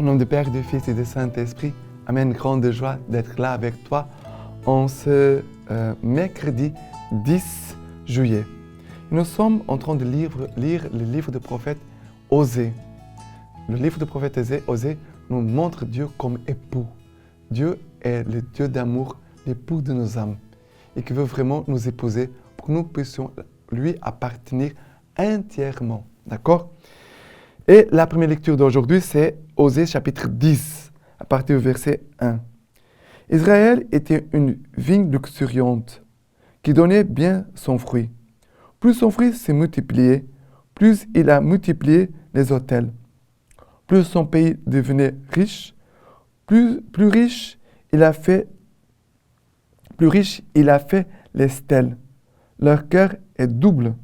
nom du Père, du Fils et du Saint-Esprit, Amen. Grande joie d'être là avec toi en ce mercredi 10 juillet. Nous sommes en train de lire le livre du prophète Osée. Le livre du prophète Osée nous montre Dieu comme époux. Dieu est le Dieu d'amour, l'époux de nos âmes, et qui veut vraiment nous épouser pour que nous puissions lui appartenir entièrement. D'accord? Et la première lecture d'aujourd'hui, c'est Osée chapitre 10, à partir du verset 1. Israël était une vigne luxuriante qui donnait bien son fruit. Plus son fruit s'est multiplié, plus il a multiplié les autels. Plus son pays devenait riche, plus riche il a fait les stèles. Leur cœur est double.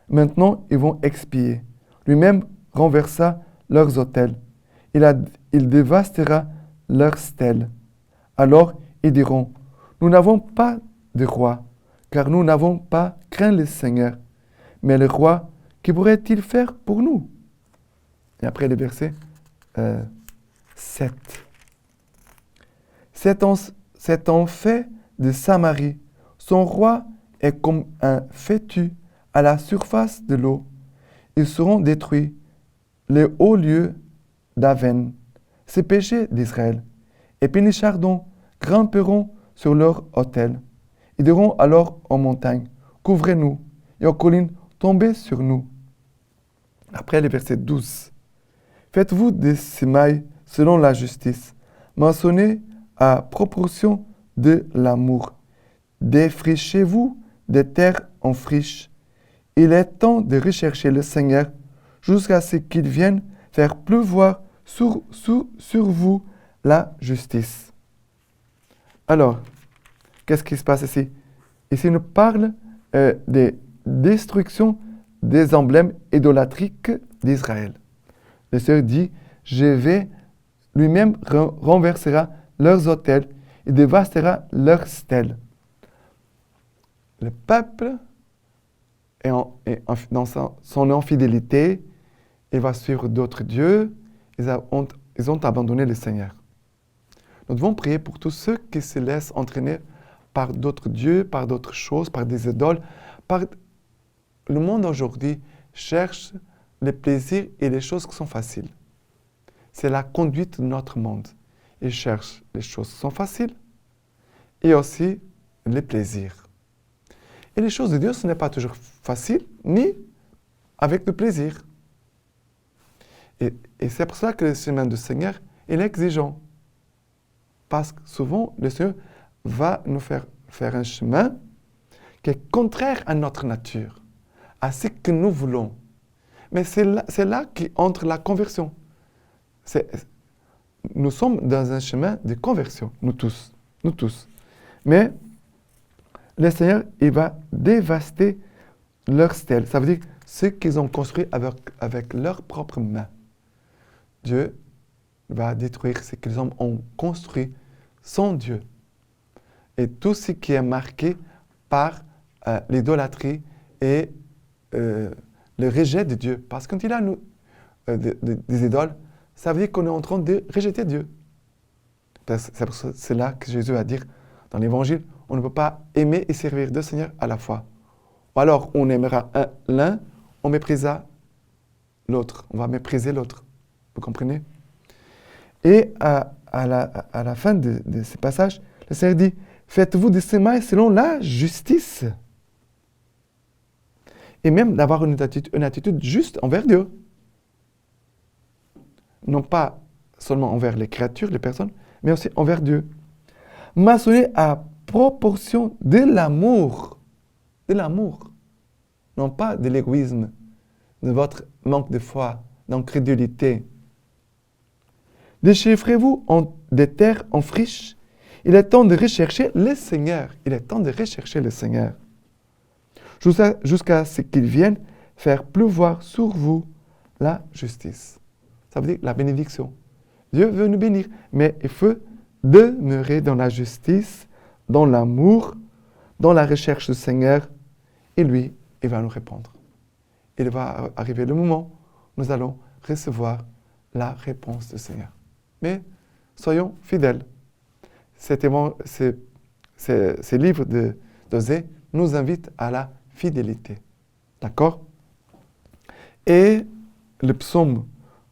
Maintenant, ils vont expier. Lui-même renversa leurs autels. Il dévastera leurs stèles. Alors, ils diront, nous n'avons pas de roi, car nous n'avons pas craint le Seigneur. Mais le roi, que pourrait-il faire pour nous? Et après le verset 7. C'est en fait de Samarie. Son roi est comme un fétu à la surface de l'eau. Ils seront détruits, les hauts lieux d'Aven, ces péchés d'Israël. Et puis les chardons grimperont sur leur autel. Ils diront alors aux montagnes, couvrez-nous, et aux collines, tombez sur nous. Après le verset 12. Faites-vous des semailles selon la justice, moissonnez à proportion de l'amour. Défrichez-vous des terres en friche. Il est temps de rechercher le Seigneur jusqu'à ce qu'il vienne faire pleuvoir sur vous la justice. Alors, qu'est-ce qui se passe ici? Ici, il nous parle des destructions des emblèmes idolâtriques d'Israël. Le Seigneur dit, je vais lui-même renversera leurs autels et dévastera leurs stèles. Le peuple dans son infidélité, il va suivre d'autres dieux, ils ont abandonné le Seigneur. Nous devons prier pour tous ceux qui se laissent entraîner par d'autres dieux, par d'autres choses, par des idoles. Le monde aujourd'hui cherche les plaisirs et les choses qui sont faciles. C'est la conduite de notre monde. Il cherche les choses qui sont faciles et aussi les plaisirs. Et les choses de Dieu, ce n'est pas toujours facile, ni avec le plaisir. Et c'est pour ça que le chemin du Seigneur, il est exigeant. Parce que souvent, le Seigneur va nous faire un chemin qui est contraire à notre nature, à ce que nous voulons. Mais c'est là qu'entre la conversion. Nous sommes dans un chemin de conversion, nous tous. Mais le Seigneur, il va dévaster leur stèle. Ça veut dire ce qu'ils ont construit avec leurs propres mains. Dieu va détruire ce qu'ils ont construit sans Dieu. Et tout ce qui est marqué par l'idolâtrie et le rejet de Dieu. Parce que quand il a des idoles, ça veut dire qu'on est en train de rejeter Dieu. C'est là que Jésus va dire dans l'Évangile, on ne peut pas aimer et servir deux seigneurs à la fois. Ou alors on aimera l'un, on méprisera l'autre. On va mépriser l'autre. Vous comprenez? Et à la fin de ce passage, le Seigneur dit, faites-vous des semailles selon la justice. Et même d'avoir une attitude juste envers Dieu. Non pas seulement envers les créatures, les personnes, mais aussi envers Dieu. Maçonner à proportion de l'amour. De l'amour. Non pas de l'égoïsme, de votre manque de foi, d'incrédulité. Déchiffrez-vous des terres en friche. Il est temps de rechercher le Seigneur. Il est temps de rechercher le Seigneur. Jusqu'à ce qu'il vienne faire pleuvoir sur vous la justice. Ça veut dire la bénédiction. Dieu veut nous bénir, mais il faut demeurer dans la justice, dans l'amour, dans la recherche du Seigneur. Et lui, il va nous répondre. Il va arriver le moment où nous allons recevoir la réponse du Seigneur. mais soyons fidèles. Ces livres d'Osée nous invitent à la fidélité. D'accord? Et le psaume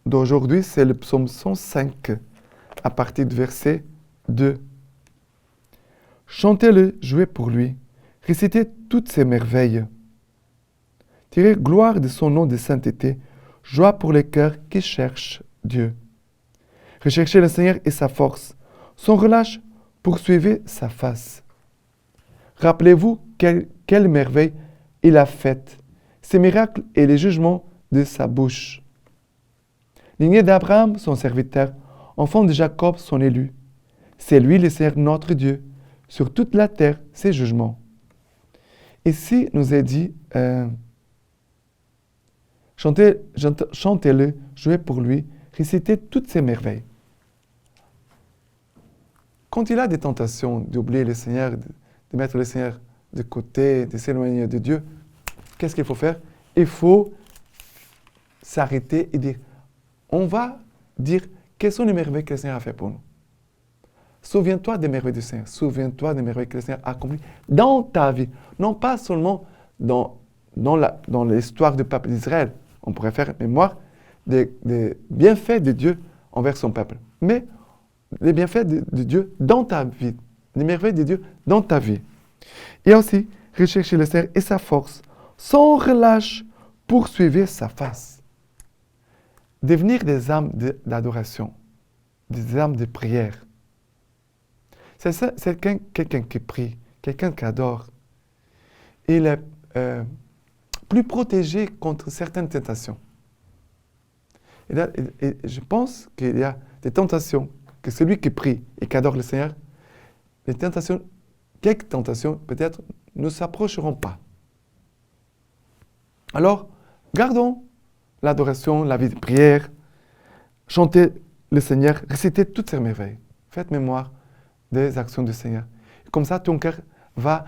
d'aujourd'hui, c'est le psaume 105, à partir du verset 2. Chantez-le, jouez pour lui, récitez toutes ses merveilles. Tirez gloire de son nom de sainteté, joie pour les cœurs qui cherchent Dieu. Recherchez le Seigneur et sa force, sans relâche, poursuivez sa face. Rappelez-vous quelle merveille il a faite, ses miracles et les jugements de sa bouche. Lignée d'Abraham, son serviteur, enfant de Jacob, son élu. C'est lui le Seigneur notre Dieu, sur toute la terre, ses jugements. Ici, nous est dit, chantez-le, jouez pour lui, récitez toutes ses merveilles. Quand il a des tentations d'oublier le Seigneur, de mettre le Seigneur de côté, de s'éloigner de Dieu, qu'est-ce qu'il faut faire? Il faut s'arrêter et dire, on va dire quelles sont les merveilles que le Seigneur a fait pour nous. Souviens-toi des merveilles du Seigneur. Souviens-toi des merveilles que le Seigneur a accomplies dans ta vie. Non pas seulement dans l'histoire du peuple d'Israël. On pourrait faire mémoire des bienfaits de Dieu envers son peuple. Mais les bienfaits de Dieu dans ta vie. Les merveilles de Dieu dans ta vie. Et aussi, rechercher le Seigneur et sa force. Sans relâche, poursuivre sa face. Devenir des âmes d'adoration. Des âmes de prière. C'est quelqu'un qui prie, quelqu'un qui adore. Il est plus protégé contre certaines tentations. Et je pense qu'il y a des tentations que celui qui prie et qui adore le Seigneur, quelques tentations peut-être ne s'approcheront pas. Alors, gardons l'adoration, la vie de prière, chantez le Seigneur, récitez toutes ses merveilles. Faites mémoire des actions du Seigneur. Comme ça, ton cœur va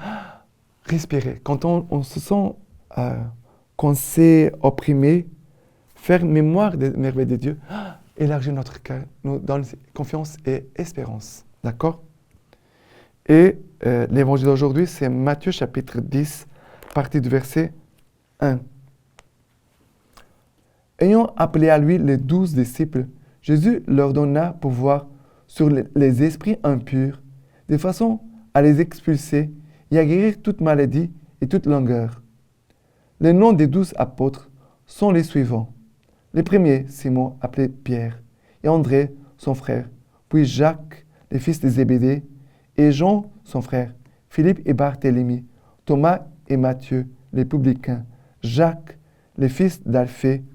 respirer. Quand on se sent qu'on s'est opprimé, faire mémoire des merveilles de Dieu, élargir notre cœur, nous donne confiance et espérance. D'accord? Et l'évangile d'aujourd'hui, c'est Matthieu chapitre 10, partie du verset 1. Ayant appelé à lui les 12 disciples, Jésus leur donna pouvoir sur les esprits impurs, de façon à les expulser et à guérir toute maladie et toute langueur. Les noms des 12 apôtres sont les suivants. Les premiers, Simon, appelé Pierre, et André, son frère, puis Jacques, les fils de Zébédée, et Jean, son frère, Philippe et Barthélemy, Thomas et Matthieu, les publicains, Jacques, les fils d'Alphée,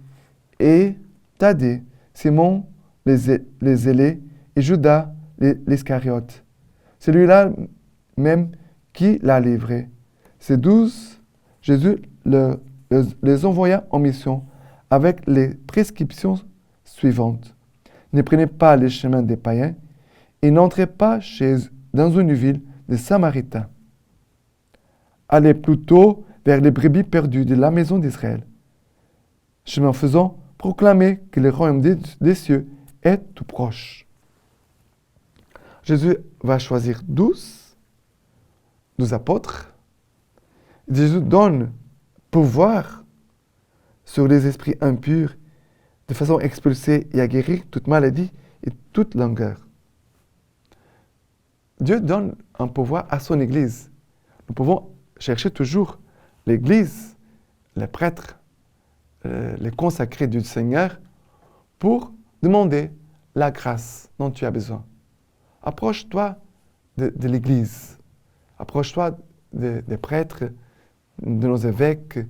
et Thaddée, Simon, les zélés, et Judas, l'Iscariote. Celui-là même qui l'a livré. Ces 12, Jésus les envoya en mission avec les prescriptions suivantes. Ne prenez pas les chemins des païens et n'entrez pas dans une ville des Samaritains. Allez plutôt vers les brebis perdues de la maison d'Israël. Chemin faisant, proclamez que le royaume des cieux est tout proche. Jésus va choisir 12 apôtres. Jésus donne pouvoir sur les esprits impurs de façon à expulser et à guérir toute maladie et toute langueur. Dieu donne un pouvoir à son Église. Nous pouvons chercher toujours l'Église, les prêtres, les consacrés du Seigneur pour demander la grâce dont tu as besoin. Approche-toi de l'Église. Approche-toi des prêtres, de nos évêques,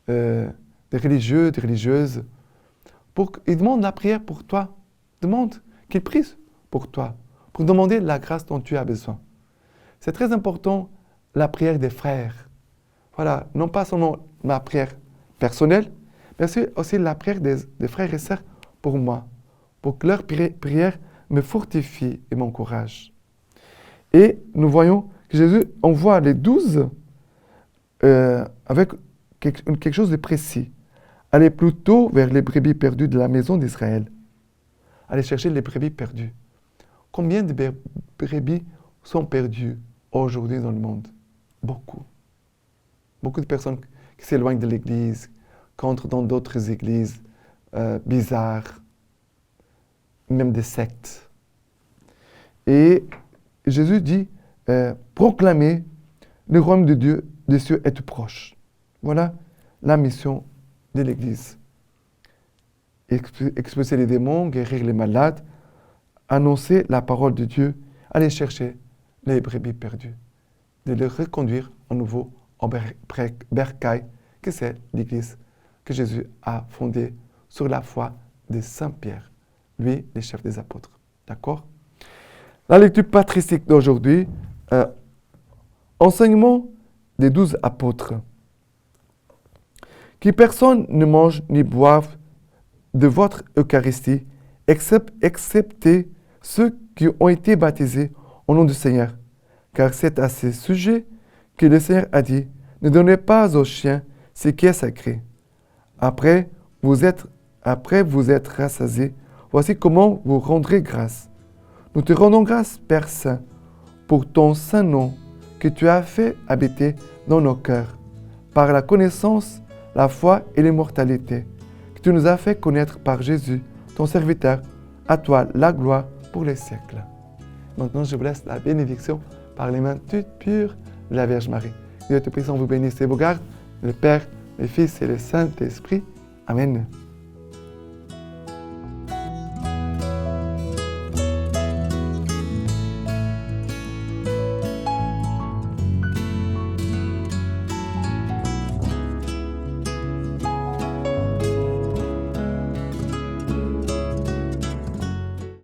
des religieux, des religieuses, pour qu'ils demandent la prière pour toi. Demande qu'ils prient pour toi, pour demander la grâce dont tu as besoin. C'est très important, la prière des frères. Voilà, non pas seulement ma prière personnelle, mais aussi la prière des frères et sœurs pour moi, pour que leur prière me fortifie et m'encourage. Et nous voyons que Jésus envoie les 12 avec quelque chose de précis. Allez plutôt vers les brebis perdues de la maison d'Israël. Allez chercher les brebis perdues. Combien de brebis sont perdues aujourd'hui dans le monde? Beaucoup. Beaucoup de personnes qui s'éloignent de l'Église, qui entrent dans d'autres églises bizarres, même des sectes. Et Jésus dit, proclamez le royaume de Dieu, des cieux est tout proche. Voilà la mission de l'Église. Expulser les démons, guérir les malades, annoncer la parole de Dieu, aller chercher les brebis perdues, de les reconduire à nouveau en bercail, que c'est l'Église que Jésus a fondée sur la foi de Saint Pierre, lui, le chef des apôtres. D'accord? La lecture patristique d'aujourd'hui, enseignement des 12 apôtres. Que personne ne mange ni boive de votre Eucharistie, excepté ceux qui ont été baptisés au nom du Seigneur. Car c'est à ce sujet que le Seigneur a dit, ne donnez pas aux chiens ce qui est sacré. Après vous être rassasiés, voici comment vous rendrez grâce. Nous te rendons grâce, Père Saint, pour ton saint nom que tu as fait habiter dans nos cœurs, par la connaissance, la foi et l'immortalité, que tu nous as fait connaître par Jésus, ton serviteur, à toi la gloire pour les siècles. Maintenant, je vous laisse la bénédiction par les mains toutes pures de la Vierge Marie. Dieu Tout-Puissant vous bénisse et vous garde, le Père, le Fils et le Saint-Esprit. Amen.